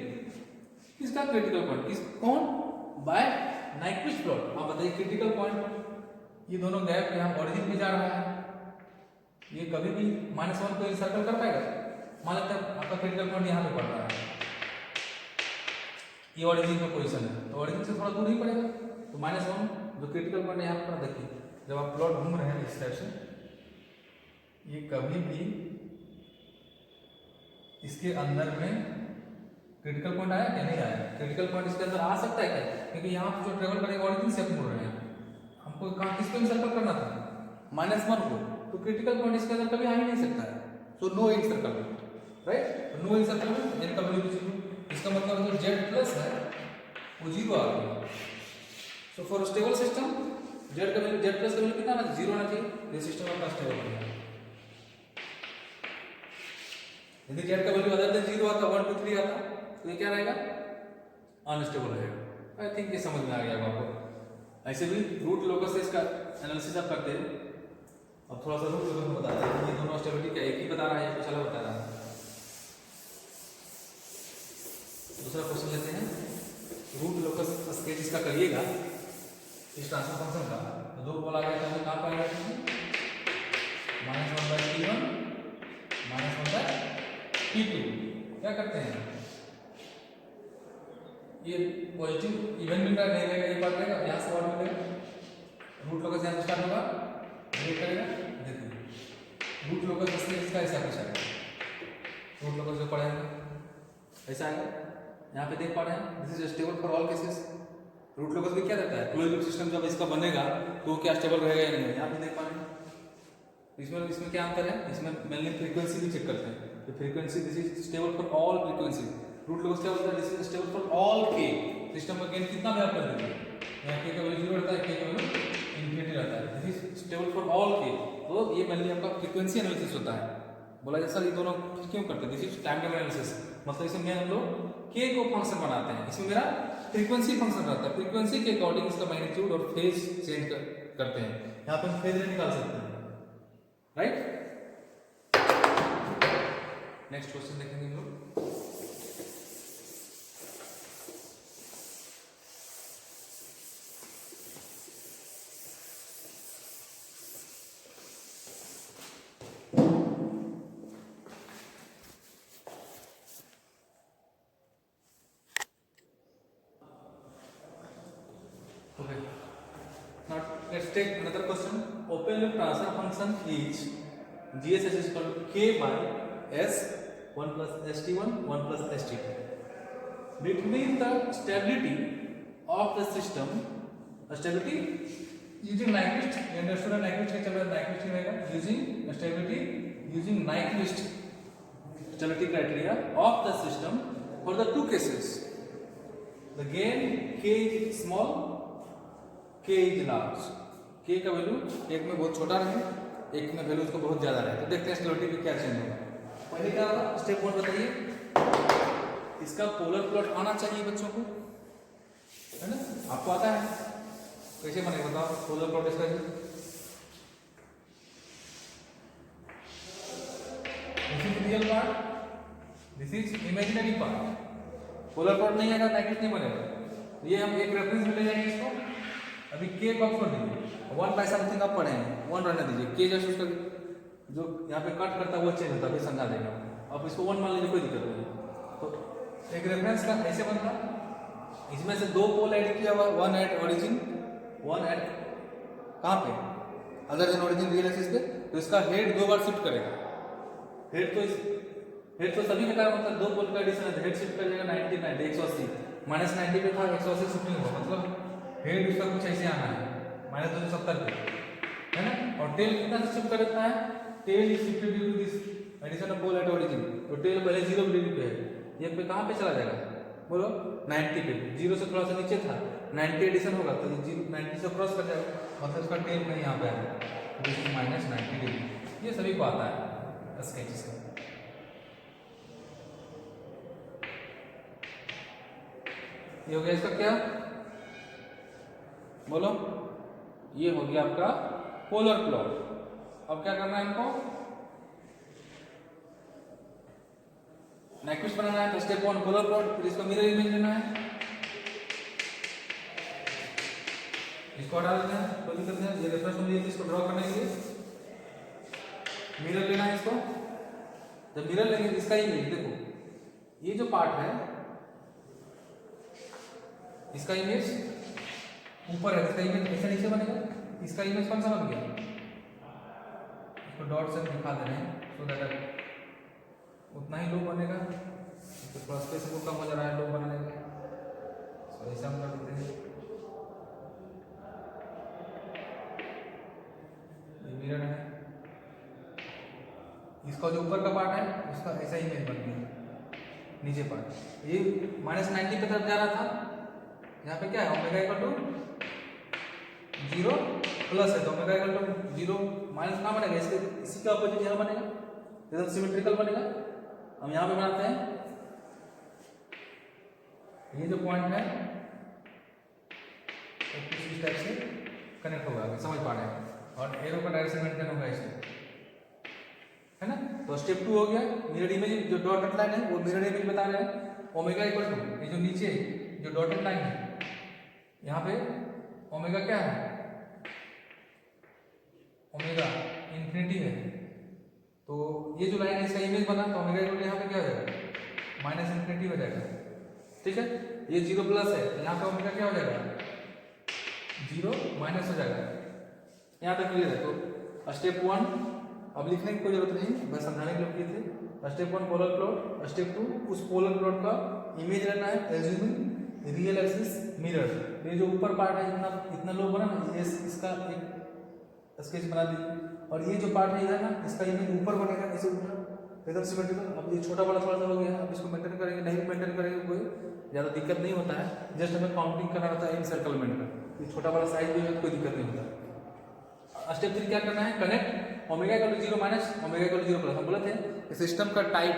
[SPEAKER 1] किसका क्रिटिकल पॉइंट, किस कौन, बाय नाइक्विस्ट प्लॉट। आप बताइए क्रिटिकल पॉइंट, ये दोनों गैप यहाँ ओरिजिन में जा रहा है, ये कभी भी -1 को इंसर्कल कर पाएगा। मान लेते हैं आपका क्रिटिकल पॉइंट यहाँ पे पड़ रहा है, ये ओरिजिन का पोजीशन है, तो ओरिजिन से थोड़ा दूर ही पड़ेगा, तो -1 जो क्रिटिकल पॉइंट यहाँ पर। देखिए जब आप प्लॉट घूम रहे हैं इस टाइप से, ये कभी भी इसके अंदर में क्रिटिकल पॉइंट आया क्या, नहीं आया। क्रिटिकल पॉइंट इसके अंदर आ सकता है क्या, क्योंकि यहाँ पे जो ट्रेवल करेगा ओरिजिन से मुड़ रहे हैं, हमको कहाँ किसको इंसर्कल करना था, -1 को, तो क्रिटिकल पॉइंट इसके अंदर कभी आ ही नहीं सकता है। So no encirclement, right, no encirclement, n का वैल्यू 0। इसका मतलब जो z प्लस है वो 0 आ गया। So for stable system z का वैल्यू, z प्लस का वैल्यू कितना आना चाहिए, 0 आना चाहिए, ये सिस्टम आपका स्टेबल हो गया। यदि z का वैल्यू अदर देन 0 आता, 1 2 3 आता, तो ये क्या रहेगा, अनस्टेबल रहेगा। आई थिंक ये समझ में आ गया आपको। ऐसे भी रूट लोकस से इसका एनालिसिस आप करते हैं। अब थोड़ा सा रूट लोकस में बताते हैं, ये दोनों स्टेबिलिटी क्या एक ही बता रहा है या कुछ अलग बता रहा है। दूसरा क्वेश्चन लेते हैं, रूट लोकस स्केच इसका करिएगा इस ट्रांसफर फंक्शन का, तो दो पोल आ गया था, कहाँ पर आएगा, -1/t1 -1/t2। क्या करते हैं, ये पॉजिटिव इवन मिल रहा नहीं रहेगा, ये पार्ट रहेगा, यहाँ से और मिलेगा, रूट लोकस यहाँ स्टार्ट होगा, ब्रेक करेगा। देखिए रूट लोकस इसका ऐसा कुछ आएगा, रूट लोकस जो पढ़ेंगे ऐसा आएगा, यहाँ पे देख पा रहे हैं, this is stable for all cases. Root locus भी क्या रहता है, क्लोज लूप सिस्टम जब इसका बनेगा तो क्या स्टेबल रहेगा या नहीं, यहाँ पे देख पा रहे हैं। इसमें क्या अंतर है, इसमें मेनली फ्रीक्वेंसी भी चेक करते हैं, तो frequency this is stable for all frequency. Root locus क्या बोलता है, this is stable for all K. System का गेन कितना भी आप कर दीजिए, यहाँ के का वैल्यू 0 रहता है, के का वैल्यू इन्फिनिटी रहता है, this is stable for all के। तो ये मेनली आपका फ्रीक्वेंसी एनालिसिस होता है। बोला जाए सर ये दोनों क्यों करते हैं, this is time domain analysis, मतलब इसमें हम लोग के को फंक्शन बनाते हैं, इसमें मेरा फ्रीक्वेंसी फंक्शन रहता है, फ्रीक्वेंसी के अकॉर्डिंग इसका मैग्नीट्यूड और फेज चेंज करते हैं। यहाँ पे हम फेज रेंज निकाल सकते हैं, राइट। नेक्स्ट क्वेश्चन देखेंगे हम लोग, another question. Open loop transfer function is GS is equal to K by S 1 plus ST1 1 plus ST2. Between the stability of the system, stability using Nyquist, you understood Nyquist के चलो Nyquist ही रहेगा, using stability using Nyquist stability criteria of the system for the two cases. The gain K is small, K is large. K का value एक में बहुत छोटा रहे, एक में वैल्यू उसको बहुत ज्यादा रहे. तो देखते हैं स्टेबिलिटी में क्या चेंज होगा. पहले क्या होगा, स्टेप 1 बताइए. इसका पोलर प्लॉट आना चाहिए बच्चों को, है ना? आपको आता है? कैसे बनेगा बताओ पोलर प्लॉट इसका? This is real part, this is imaginary part. Polar plot नहीं आएगा Nyquist नहीं बनेगा. ये हम एक रेफरेंस में ले जाएंगे इसको. अभी K को छोड़ दीजिए, 1 बाय समथिंग आप पढ़ेंगे, 1 रहने दीजिए. K जैसे उसका जो यहाँ पे कट करता है वो चेंज होता है, अभी समझा देगा. अब इसको 1 मान लीजिए, कोई दिक्कत नहीं. तो एक रेफरेंस का ऐसे बनता, इसमें से दो पोल ऐड किया हुआ, one at origin, one at कहाँ पे other than origin real axis पे. तो इसका हेड 2 बार शिफ्ट करेगा. हेड तो सभी का मतलब दो पोल का एडिशन है. हेड शिफ्ट कर जाएगा 90 90 180 माइनस 90 पे था, 180 शिफ्टिंग होगा. मतलब हेड इसका कुछ ऐसे आना है माइनस 270 पे, है ना? और टेल कितना से शिफ्ट कर देता है? Tail is shifted due to this addition of pole at origin. तो टेल पहले 0 डिग्री पे है, ये पे कहां पे चला जाएगा बोलो? 90 पे. 0 से थोड़ा सा नीचे था, 90 एडिशन होगा तो ये 90 से क्रॉस कर जाएगा, मतलब इसका टेल में यहां पे आएगा. This is minus 90 degree. ये सभी को आता है स्केच से. ये हो गया इसका क्या बोलो? ये हो गया आपका पोलर प्लॉट. अब क्या करना है हमको? Nyquist बनाना है. तो स्टेप 1 पोलर प्लॉट, फिर इसको मिरर इमेज लेना है. इसको हटा देते हैं, कोई दिक्कत नहीं. ये रेफरेंस में लिए थे, इसको ड्रॉ करने के लिए मिरर लेना है इसको. जब मिरर लेंगे इसका इमेज देखो, ये जो पार्ट है इसका इमेज ऊपर है, इसका इमेज ऐसे नीचे बनेगा. इसका इमेज कौन सा बन गया? इसको डॉट से दिखा दे रहे हैं सो दैट उतना ही लो बनेगा. तो थोड़ा स्पेस को कम हो जा रहा है लो बनाने में, तो ऐसा हम कर देते हैं. ये मिरर है, इसका जो ऊपर का पार्ट है उसका ऐसा इमेज बन गया. नीचे पार्ट ये माइनस 90 की तरफ जा रहा था. यहाँ पे क्या है? ओमेगा इक्वल टू 0 प्लस है, तो ओमेगा इक्वल टू 0 माइनस कहाँ बनेगा? इसके इसी का अपोजिट यहाँ बनेगा, एकदम सिमेट्रिकल बनेगा. हम यहाँ पे बनाते हैं, ये जो पॉइंट है तो कुछ इस टाइप से कनेक्ट होगा, समझ पा रहे हैं. और एरो का डायरेक्शन मेंटेन होगा इसमें, है ना? तो स्टेप 2 हो गया. मिरर इमेज जो डॉटेड लाइन है वो मिरर इमेज बता रहे हैं. ओमेगा इक्वल टू ये जो नीचे जो डॉटेड लाइन है यहाँ पे ओमेगा क्या है? ओमेगा इंफिनिटी है. तो ये जो लाइन है इसका इमेज बना, तो ओमेगा इक्वल यहाँ पे क्या हो जाएगा? माइनस इंफिनिटी हो जाएगा. ठीक है, ये 0 प्लस है, यहाँ पे ओमेगा क्या हो जाएगा? 0 माइनस हो जाएगा. यहाँ तक क्लियर है. तो स्टेप 1 अब लिखने की कोई जरूरत नहीं, बस समझाने के लिए किए थे. Step 1 polar plot. स्टेप 2 उस पोलर प्लॉट का इमेज लेना है एज्यूमिंग रियल एक्सिस मिरर. ये जो ऊपर पार्ट है इतना लो बना ना, ये इसका एक स्केच बना दीजिए. और ये जो पार्ट है इधर ना, इसका इमेज ऊपर बनेगा ऐसे ऊपर एकदम सिमेट्रिकल. अब ये छोटा बड़ा थोड़ा सा हो गया, अब इसको मेंटेन करेंगे, नहीं मेंटेन करेंगे कोई ज़्यादा दिक्कत नहीं होता है. जस्ट हमें काउंटिंग करना होता है इनसर्कलमेंट का. ये छोटा बड़ा साइज भी है कोई दिक्कत नहीं होता. स्टेप 3 क्या करना है? Connect omega equal to 0 minus omega equal to 0 plus. हम बोले थे सिस्टम का टाइप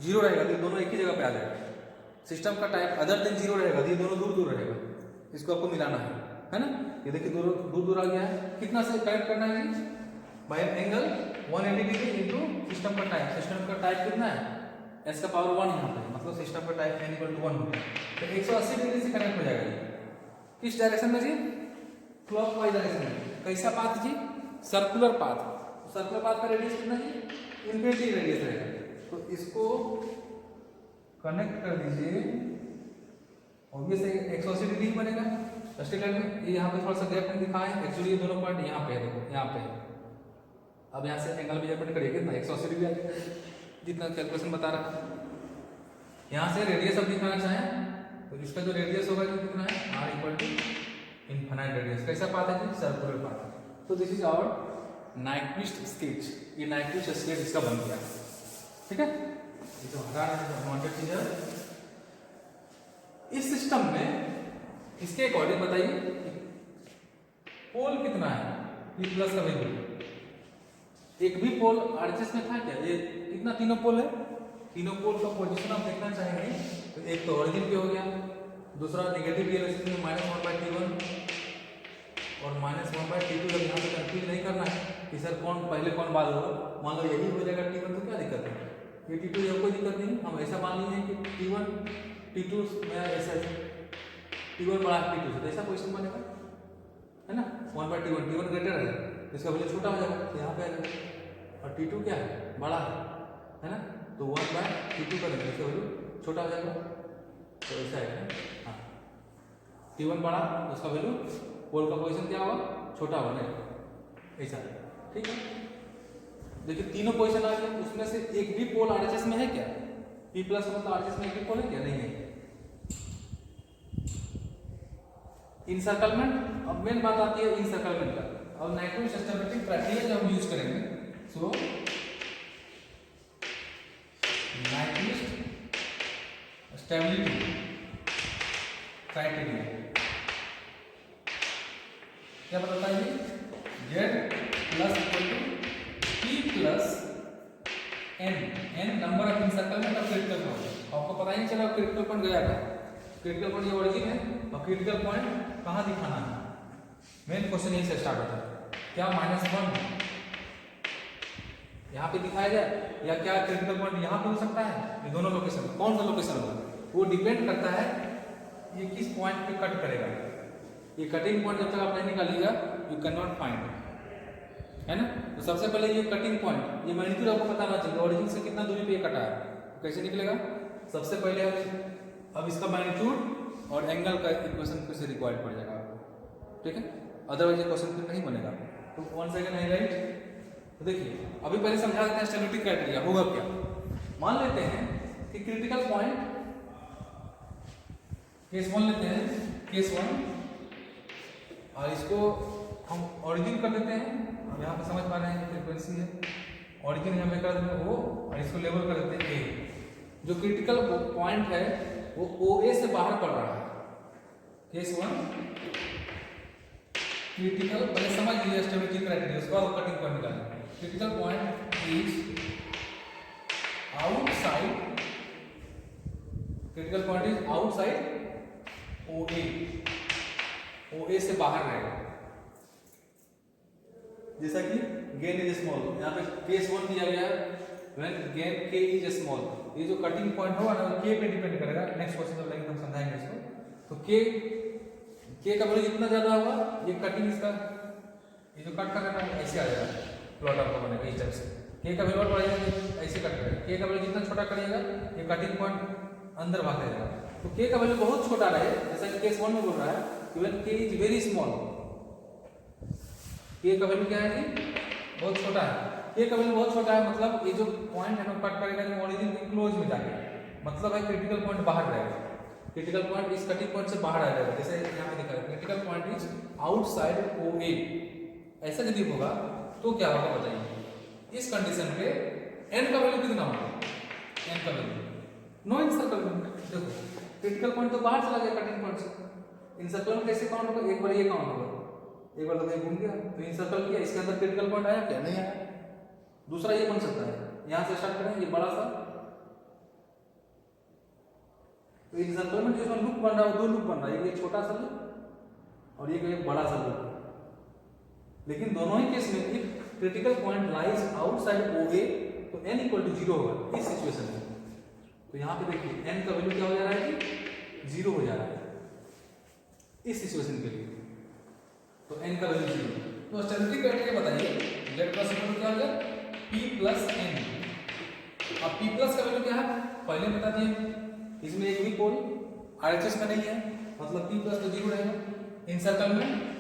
[SPEAKER 1] 0 रहेगा तो दोनों एक ही जगह पे आ जाएगा. सिस्टम का टाइप अदर देन 0 रहेगा तो ये दोनों दूर दूर रहेगा. इसको आपको मिलाना है ना? ये देखिए दूर दूर आ गया है. कितना से कनेक्ट करना है? Bye angle 180 degree into system का टाइप. सिस्टम का टाइप कितना है? s का पावर 1 यहाँ पे, मतलब सिस्टम का टाइप n इक्वल टू 1 होगा. तो 180 डिग्री से कनेक्ट हो जाएगा. किस डायरेक्शन में जी? क्लॉकवाइज डायरेक्शन में. कैसा पाथ जी? Circular path. सर्कुलर पाथ का रेडियस कितना जी? इनफिनिटी रेडियस रहेगा. तो इसको कनेक्ट कर दीजिए, ऑब्वियस 180 डिग्री बनेगा. स्ट्रेट लाइन में ये यहाँ पे थोड़ा सा गैप में दिखा है, एक्चुअली ये दोनों पॉइंट यहाँ पे है, देखो यहाँ पे है। अब यहाँ से एंगल मेजरमेंट करिए कितना 180 डिग्री आ जाएगा, जितना कैलकुलेशन बता रहा है। यहाँ से रेडियस अब दिखाना चाहें तो इसका जो रेडियस होगा जो कितना है r equal to infinite radius. कैसा पाथ है जी, सर्कुलर पाथ है। तो this is our Nyquist sketch, ये नाइक्विस्ट स्केच इसका बन गया, ठीक है। ये तो अनवांटेड चीज है। इस सिस्टम में इसके अकॉर्डिंग बताइए पोल कितना है, ये प्लस का वैल्यू, एक भी पोल आरएचएस में था क्या? ये कितना तीनों पोल है, तीनों पोल का पोजीशन आप देखना चाहेंगे तो एक तो ओरिजिन पे हो गया, दूसरा नेगेटिव रिलेशन में -1/T1 और -1/T2। जब यहाँ पे कंफ्यूज नहीं करना है कि सर कौन पहले कौन बाद होगा, मान लो यही हो जाएगा T1 तो क्या दिक्कत है, ये T2 ये कोई दिक्कत नहीं। हम ऐसा मान लीजिए कि T1 T2 में ऐसा T1 बड़ा T2 से, तो ऐसा क्वेश्चन बनेगा है ना, 1/T1, T1 ग्रेटर है तो इसका वैल्यू छोटा हो जाएगा, तो यहाँ पे आ जाएगा। और T2 क्या है, बड़ा है ना, तो 1/T2 करेंगे इसका वैल्यू छोटा हो जाएगा, तो ऐसा है। हाँ, T1 बड़ा तो उसका वैल्यू पोल का पोजीशन क्या होगा, छोटा होगा, ऐसा है, ठीक है। देखिए तीनों पोजीशन आ गए, उसमें से एक भी पोल आरएचएस में है क्या, P प्लस मतलब आरएचएस में एक भी पोल है क्या, नहीं है। इंसर्कलमेंट, अब मेन बात आती है इंसर्कलमेंट का। अब नाइक्विस्ट स्टेबिलिटी क्राइटेरिया जो हम यूज करेंगे, सो नाइक्विस्ट स्टेबिलिटी क्राइटेरिया क्या बताता है, Z plus equal to P plus n number of encirclement और क्रिटिकल पॉइंट। आपको पता ही नहीं चला क्रिटिकल पॉइंट गया था, क्रिटिकल पॉइंट ये ओरिजिन है और क्रिटिकल पॉइंट कहाँ दिखाना है, मेन क्वेश्चन यही से स्टार्ट होता है। क्या -1 यहाँ पे दिखाया जाए या क्या क्रिटिकल पॉइंट यहाँ पे हो सकता है, ये दोनों लोकेशन, कौन सा लोकेशन होगा वो डिपेंड करता है ये किस पॉइंट पे कट करेगा। ये कटिंग पॉइंट जब तक आप नहीं निकालिएगा यू कैन नॉट फाइंड, है ना। तो सबसे पहले ये कटिंग पॉइंट, ये मैग्नीट्यूड आपको पता होना चाहिए, ओरिजिन से कितना दूरी पे ये कटा है, कैसे निकलेगा। सबसे पहले अब इसका मैग्नीट्यूड और एंगल का इक्वेशन फिर से रिक्वायर्ड पड़ जाएगा आपको, ठीक है, अदरवाइज ये क्वेश्चन फिर नहीं बनेगा। तो 1 सेकंड है राइट। तो देखिए अभी पहले समझा देते हैं स्टेबिलिटी क्राइटेरिया होगा क्या। मान लेते हैं कि क्रिटिकल पॉइंट केस 1 लेते हैं, केस 1, और इसको हम ओरिजिन कर देते हैं। अब यहाँ पे समझ पा रहे हैं फ्रीक्वेंसी है, ओरिजिन यहाँ पे कर देते हैं O और इसको लेवल कर देते हैं A। जो क्रिटिकल पॉइंट है वो OA से बाहर पड़ रहा है। केस 1 क्रिटिकल, पहले समझ लीजिए स्टेबिलिटी क्राइटेरिया, उसके बाद कटिंग पॉइंट निकालेंगे। Critical point is outside, critical point is outside OA से बाहर रहेगा। जैसा कि गेन इज स्मॉल, यहाँ पे केस 1 दिया गया है, when gain K is small, ये जो कटिंग पॉइंट होगा ना K पे डिपेंड करेगा। नेक्स्ट क्वेश्चन जब लेंगे हम समझाएंगे इसको। तो K का वैल्यू जितना ज्यादा होगा ये कटिंग इसका, ये जो कट कर रहा है ऐसे आ जाएगा, प्लॉट आपको बनेगा इस टाइप से। K का वैल्यू बढ़ाएगा ऐसे कट करेगा, K का वैल्यू जितना छोटा करिएगा ये कटिंग पॉइंट अंदर भाग जाएगा। तो K का वैल्यू बहुत छोटा रहे, जैसा कि केस 1 में बोल रहा है, even K is very small, K का वैल्यू क्या है जी, बहुत छोटा है। K का वैल्यू बहुत छोटा है मतलब ये जो पॉइंट है ना कट करेगा जो ओरिजिन के क्लोज में जाके, मतलब है क्रिटिकल पॉइंट बाहर रहेगा, क्रिटिकल पॉइंट इस कटिंग पॉइंट से बाहर आ जाएगा। जैसे यहाँ पे दिखा है critical point is outside OA, ऐसा यदि होगा तो क्या होगा बताइए। इस कंडीशन पे n का वैल्यू कितना होगा, n का वैल्यू नो इंसर्कलमेंट। देखो क्रिटिकल पॉइंट तो बाहर चला गया कटिंग पॉइंट से, इंसर्कलमेंट कैसे काउंट होगा, एक बार ये काउंट होगा, एक बार तो ये घूम गया तो इंसर्कल किया, इसके अंदर क्रिटिकल पॉइंट आया क्या, नहीं आया। दूसरा ये बन सकता है, यहां से स्टार्ट करें, ये बड़ा सा, तो इंसर्कलमेंट जिसमें लूप बन रहा है वो दो लूप बन रहा है, एक छोटा सा लूप और एक बड़ा सा लूप। लेकिन दोनों ही केस में if critical point lies outside OA तो n इक्वल टू 0 होगा इस सिचुएशन में। तो यहाँ पे देखिए n का वैल्यू क्या हो जा रहा है कि 0 हो जा रहा है इस सिचुएशन के लिए, तो n का वैल्यू 0। तो स्टेबिलिटी क्राइटेरिया बताइए, Z प्लस इक्वल टू क्या हो गया P प्लस n। अब P प्लस का वैल्यू क्या है पहले बता दिए, इसमें एक भी पोल RHS में नहीं है मतलब P प्लस तो 0 रहेगा, इनसर्कलमेंट।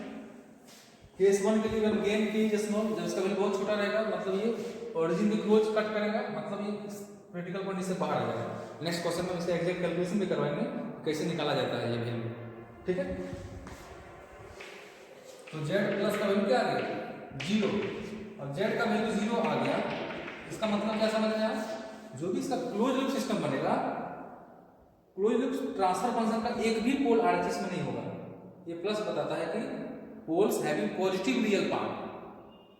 [SPEAKER 1] केस 1 के लिए अगर गेन की स्मॉल, जब इसका वैल्यू बहुत छोटा रहेगा मतलब ये ओरिजिन की क्लोज कट करेगा, मतलब ये क्रिटिकल पॉइंट से बाहर आ जाएगा। नेक्स्ट क्वेश्चन में इसका एग्जैक्ट कैलकुलेशन भी करवाएंगे कैसे निकाला जाता है ये वैल्यू, ठीक है। तो z प्लस का वैल्यू क्या आ गया 0, अब z का वैल्यू 0 आ गया, इसका मतलब क्या समझ में आया, जो भी इसका क्लोज लूप सिस्टम बनेगा, क्लोज लूप ट्रांसफर फंक्शन का एक भी पोल आरएचएस में नहीं होगा। ये प्लस बताता है कि poles having positive real part,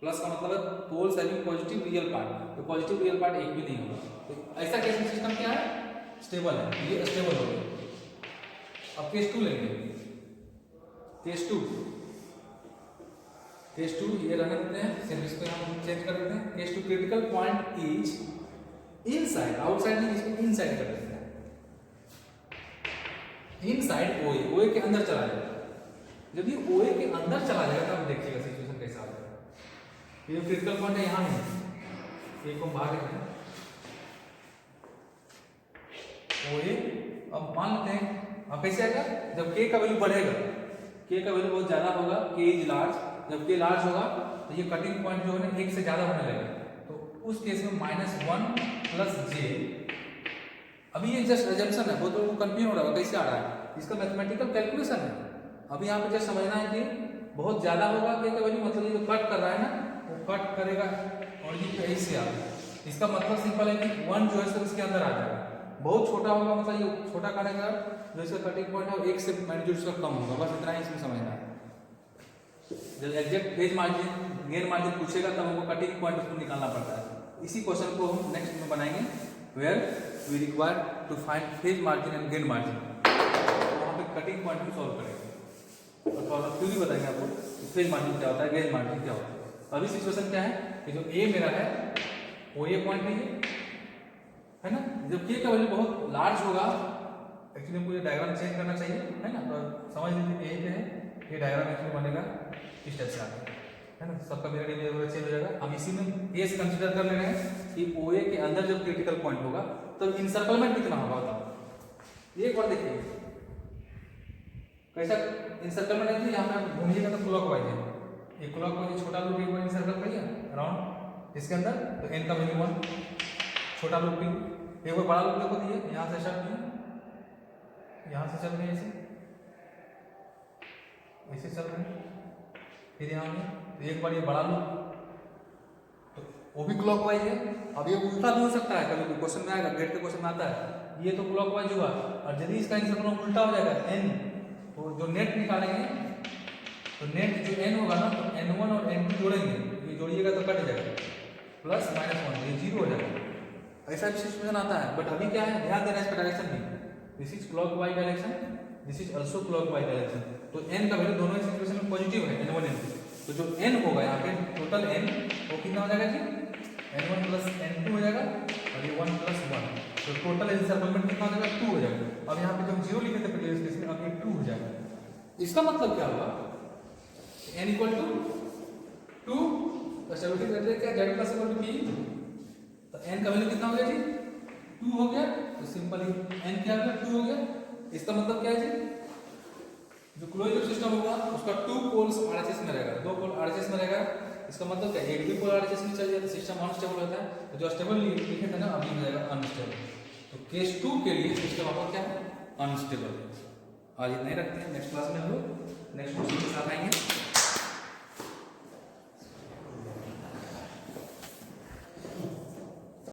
[SPEAKER 1] plus का मतलब है poles having positive real part, तो पॉजिटिव रियल पार्ट एक भी नहीं होगा। तो ऐसा केस में सिस्टम क्या है, स्टेबल है, ये स्टेबल हो गया। अब केस 2 लेंगे, केस 2 ये रहने देते हैं, सिर्फ इसको हम चेंज कर देते हैं। Case 2 critical point is inside, outside नहीं, इसको इनसाइड कर देते हैं, इनसाइड ओए के अंदर चला जाएगा। जब ये ओए के अंदर चला जाएगा तब देखिएगा सिचुएशन कैसा आ जाएगा। ये क्रिटिकल पॉइंट है, यहाँ नहीं, एक को बाहर रखें ओए। अब मान लेते हैं, अब कैसे आएगा, जब k का वैल्यू बढ़ेगा, k का वैल्यू बहुत ज्यादा होगा, k इज लार्ज, जब k लार्ज होगा तो ये कटिंग पॉइंट जो है ना 1 से ज्यादा होने लगेगा, तो उस केस में -1 प्लस j। अभी ये जस्ट एजम्पशन है, बहुत लोगों को कंफ्यूज हो रहा है कैसे आ रहा है, इसका मैथमेटिकल कैलकुलेशन है। अभी यहाँ पे जस्ट समझना है कि बहुत ज्यादा होगा k का वैल्यू, मतलब ये जो कट कर रहा है ना वो कट करेगा और ये ऐसे आ, इसका मतलब सिंपल है कि 1 जो है सो इसके अंदर आ जाएगा। बहुत छोटा होगा मतलब ये छोटा करेगा, जो इसका कटिंग पॉइंट है 1 से मैग्नीट्यूड इसका कम होगा, बस इतना ही इसमें समझना है। जब exact phase margin gain margin पूछेगा तब हमको कटिंग पॉइंट उसको निकालना पड़ता है। इसी क्वेश्चन को हम नेक्स्ट में बनाएंगे, where we require to find phase margin and gain margin, तो वहाँ पे कटिंग पॉइंट हम सॉल्व करेंगे और थोड़ा थ्योरी बताएंगे आपको कि फेज मार्जिन क्या होता है, गेन मार्जिन क्या होता है। अभी सिचुएशन क्या है कि जो ए मेरा है वो ये पॉइंट नहीं है ना, जब k का वैल्यू बहुत लार्ज होगा, एक्चुअली हमको ये डायग्राम चेंज करना चाहिए है ना, तो समझ लीजिए ए पे है, ये डायग्राम एक्चुअली बनेगा इस टाइप से आगे है ना, सबका मेरा चेंज हो जाएगा। हम इसी में ए से कंसीडर कर ले रहे हैं कि OA के अंदर जब क्रिटिकल पॉइंट होगा तो इनसर्कलमेंट कितना होगा बताओ। एक बार देखिए कैसा इनसर्कलमेंट है, यहाँ पे आप घूमिएगा तो क्लॉकवाइज है, ये क्लॉकवाइज छोटा लूप एक बार इनसर्कल करिए अराउंड इसके अंदर, तो n का वैल्यू 1, छोटा लूप भी एक बार बड़ा लूप देखो दिए, यहाँ से चल रही है, यहाँ से चल रही है, ऐसे चल रहे हैं, फिर यहाँ में तो एक बार ये बड़ा लूप, तो वो भी क्लॉकवाइज है। अब ये उल्टा भी हो सकता है, कभी क्वेश्चन में आएगा, गेट के क्वेश्चन में आता है, ये तो क्लॉकवाइज हुआ, और यदि इसका इंसर्कलमेंट उल्टा हो जाएगा n, तो जो नेट निकालेंगे तो नेट जो n होगा ना, तो n1 और n2 जोड़ेंगे, ये जोड़िएगा तो कट जाएगा, प्लस -1 ये 0 हो जाएगा। ऐसा भी सिचुएशन आता है, बट अभी क्या है ध्यान देना इसका डायरेक्शन भी, this is clockwise direction, this is also clockwise direction, तो n का वैल्यू दोनों सिचुएशन में पॉजिटिव है, n1 n2, तो जो n होगा यहाँ पे टोटल n वो कितना हो जाएगा जी, n1 प्लस n2 हो जाएगा, और ये 1 प्लस 1, तो टोटल इनसर्कलमेंट कितना हो जाएगा 2 हो जाएगा। अब यहाँ पे जब 0 लिखे थे पहले केस में, अब ये 2 हो जाएगा। इसका मतलब क्या हुआ, n इक्वल टू 2, तो स्टेबिलिटी क्राइटेरिया क्या z plus equal to p, तो n का वैल्यू कितना हो गया जी 2 हो गया, तो सिंपली n क्या हो गया 2 हो गया। इसका मतलब क्या है जी, जो क्लोज लूप सिस्टम होगा उसका 2 पोल्स आरएचएस में रहेगा, 2 पोल आरएचएस में रहेगा। इसका मतलब क्या, एक भी पोल आरएचएस में चल जाए तो सिस्टम अनस्टेबल होता है, तो जो स्टेबल लिखे थे ना अभी हो जाएगा अनस्टेबल। तो केस 2 के लिए सिस्टम आपका क्या है, अनस्टेबल। आज इतना ही रखते हैं, नेक्स्ट क्लास में हम लोग नेक्स्ट क्वेश्चन के साथ आएंगे।